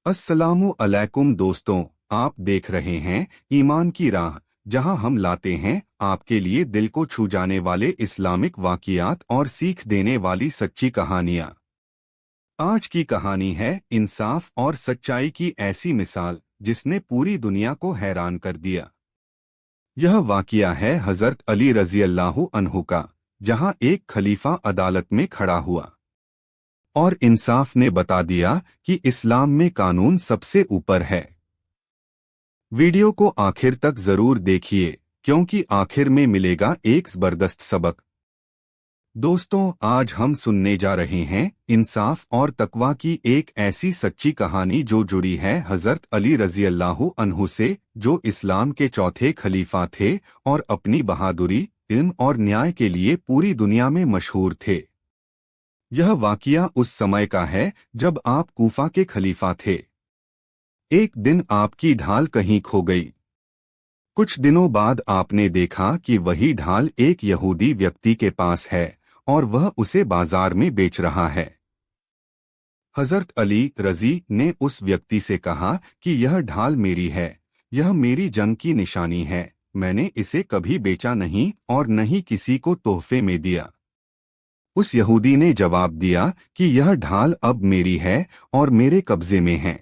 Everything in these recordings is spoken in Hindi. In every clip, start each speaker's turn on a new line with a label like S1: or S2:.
S1: अस्सलामु अलैकुम दोस्तों, आप देख रहे हैं ईमान की राह, जहां हम लाते हैं आपके लिए दिल को छू जाने वाले इस्लामिक वाक़ियात और सीख देने वाली सच्ची कहानियां। आज की कहानी है इंसाफ और सच्चाई की ऐसी मिसाल जिसने पूरी दुनिया को हैरान कर दिया। यह वाक़िया है हज़रत अली रज़ी अल्लाहु अन्हु का, जहां एक खलीफा अदालत में खड़ा हुआ और इंसाफ ने बता दिया कि इस्लाम में कानून सबसे ऊपर है। वीडियो को आखिर तक जरूर देखिए, क्योंकि आखिर में मिलेगा एक जबरदस्त सबक। दोस्तों, आज हम सुनने जा रहे हैं इंसाफ और तकवा की एक ऐसी सच्ची कहानी जो जुड़ी है हज़रत अली रज़ी अल्लाहु अन्हु से, जो इस्लाम के चौथे खलीफा थे और अपनी बहादुरी, इल्म और न्याय के लिए पूरी दुनिया में मशहूर थे। यह वाक़िया उस समय का है जब आप कूफा के खलीफा थे। एक दिन आपकी ढाल कहीं खो गई। कुछ दिनों बाद आपने देखा कि वही ढाल एक यहूदी व्यक्ति के पास है और वह उसे बाजार में बेच रहा है। हज़रत अली रज़ी ने उस व्यक्ति से कहा कि यह ढाल मेरी है, यह मेरी जंग की निशानी है, मैंने इसे कभी बेचा नहीं और न ही किसी को तोहफे में दिया। उस यहूदी ने जवाब दिया कि यह ढाल अब मेरी है और मेरे कब्जे में है।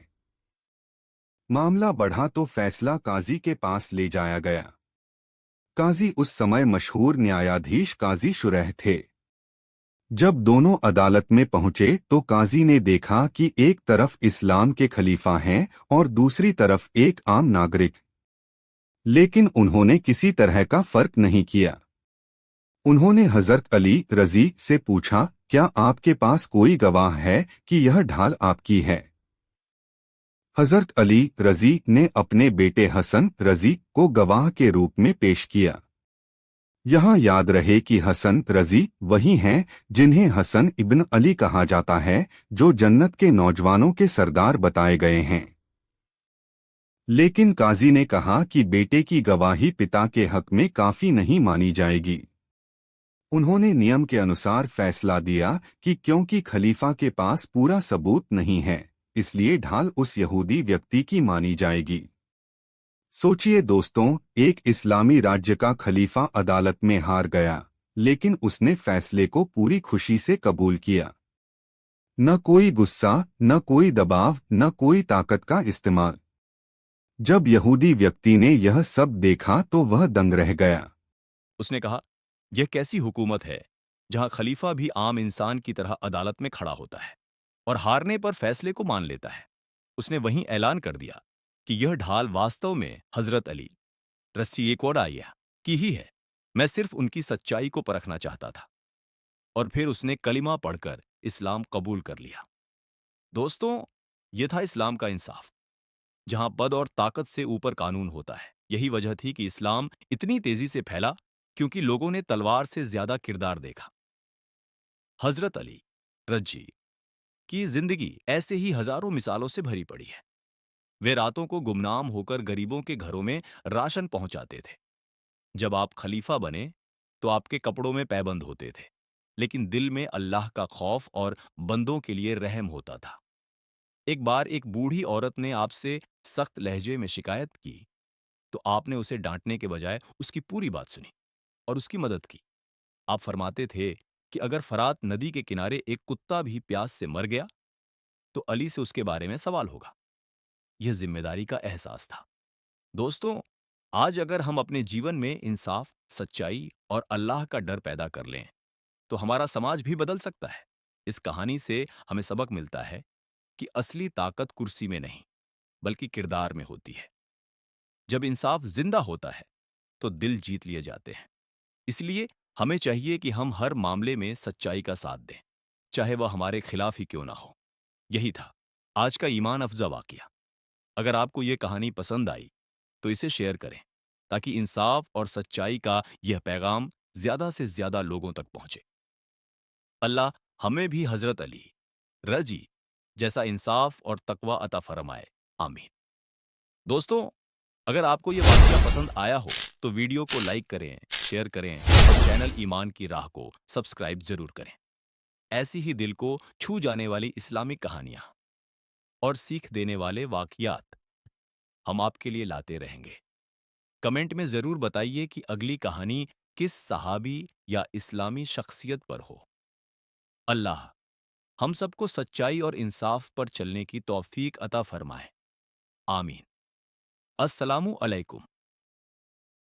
S1: मामला बढ़ा तो फैसला काजी के पास ले जाया गया। काजी उस समय मशहूर न्यायाधीश काजी शुरैह थे। जब दोनों अदालत में पहुंचे तो काजी ने देखा कि एक तरफ इस्लाम के खलीफा हैं और दूसरी तरफ एक आम नागरिक। लेकिन उन्होंने किसी तरह का फर्क नहीं किया। उन्होंने हज़रत अली रज़ी से पूछा, क्या आपके पास कोई गवाह है कि यह ढाल आपकी है? हज़रत अली रज़ी ने अपने बेटे हसन रज़ी को गवाह के रूप में पेश किया। यहाँ याद रहे कि हसन रज़ी वही हैं जिन्हें हसन इब्न अली कहा जाता है, जो जन्नत के नौजवानों के सरदार बताए गए हैं। लेकिन काजी ने कहा कि बेटे की गवाही पिता के हक में काफी नहीं मानी जाएगी। उन्होंने नियम के अनुसार फैसला दिया कि क्योंकि खलीफा के पास पूरा सबूत नहीं है, इसलिए ढाल उस यहूदी व्यक्ति की मानी जाएगी। सोचिए दोस्तों, एक इस्लामी राज्य का खलीफा अदालत में हार गया, लेकिन उसने फैसले को पूरी खुशी से कबूल किया। न कोई गुस्सा, न कोई दबाव, न कोई ताकत का इस्तेमाल। जब यहूदी व्यक्ति ने यह सब देखा तो वह दंग रह गया।
S2: उसने कहा, यह कैसी हुकूमत है जहां खलीफा भी आम इंसान की तरह अदालत में खड़ा होता है और हारने पर फैसले को मान लेता है। उसने वहीं ऐलान कर दिया कि यह ढाल वास्तव में हजरत अली रस्सी एक और आया की ही है। मैं सिर्फ उनकी सच्चाई को परखना चाहता था। और फिर उसने कलिमा पढ़कर इस्लाम कबूल कर लिया। दोस्तों, यह था इस्लाम का इंसाफ, जहां पद और ताकत से ऊपर कानून होता है। यही वजह थी कि इस्लाम इतनी तेजी से फैला, क्योंकि लोगों ने तलवार से ज्यादा किरदार देखा। हजरत अली रज्जी की जिंदगी ऐसे ही हजारों मिसालों से भरी पड़ी है। वे रातों को गुमनाम होकर गरीबों के घरों में राशन पहुंचाते थे। जब आप खलीफा बने तो आपके कपड़ों में पैबंद होते थे, लेकिन दिल में अल्लाह का खौफ और बंदों के लिए रहम होता था। एक बार एक बूढ़ी औरत ने आपसे सख्त लहजे में शिकायत की, तो आपने उसे डांटने के बजाय उसकी पूरी बात सुनी और उसकी मदद की। आप फरमाते थे कि अगर फरात नदी के किनारे एक कुत्ता भी प्यास से मर गया तो अली से उसके बारे में सवाल होगा। यह जिम्मेदारी का एहसास था। दोस्तों, आज अगर हम अपने जीवन में इंसाफ, सच्चाई और अल्लाह का डर पैदा कर लें तो हमारा समाज भी बदल सकता है। इस कहानी से हमें सबक मिलता है कि असली ताकत कुर्सी में नहीं, बल्कि किरदार में होती है। जब इंसाफ जिंदा होता है तो दिल जीत लिए जाते हैं। इसलिए हमें चाहिए कि हम हर मामले में सच्चाई का साथ दें, चाहे वह हमारे खिलाफ ही क्यों ना हो। यही था आज का ईमान अफजा वाकया। अगर आपको यह कहानी पसंद आई तो इसे शेयर करें, ताकि इंसाफ और सच्चाई का यह पैगाम ज्यादा से ज्यादा लोगों तक पहुंचे। अल्लाह हमें भी हजरत अली रजी जैसा इंसाफ और तकवा अता फरमाए। आमीन। दोस्तों, अगर आपको यह वाकया पसंद आया हो तो वीडियो को लाइक करें, शेयर करें और चैनल ईमान की राह को सब्सक्राइब जरूर करें। ऐसी ही दिल को छू जाने वाली इस्लामिक कहानियां और सीख देने वाले वाक़यात हम आपके लिए लाते रहेंगे। कमेंट में ज़रूर बताइए कि अगली कहानी किस सहाबी या इस्लामी शख्सियत पर हो। अल्लाह हम सबको सच्चाई और इंसाफ पर चलने की तौफीक अता फरमाए। आमीन। अस्सलामु अलैकुम।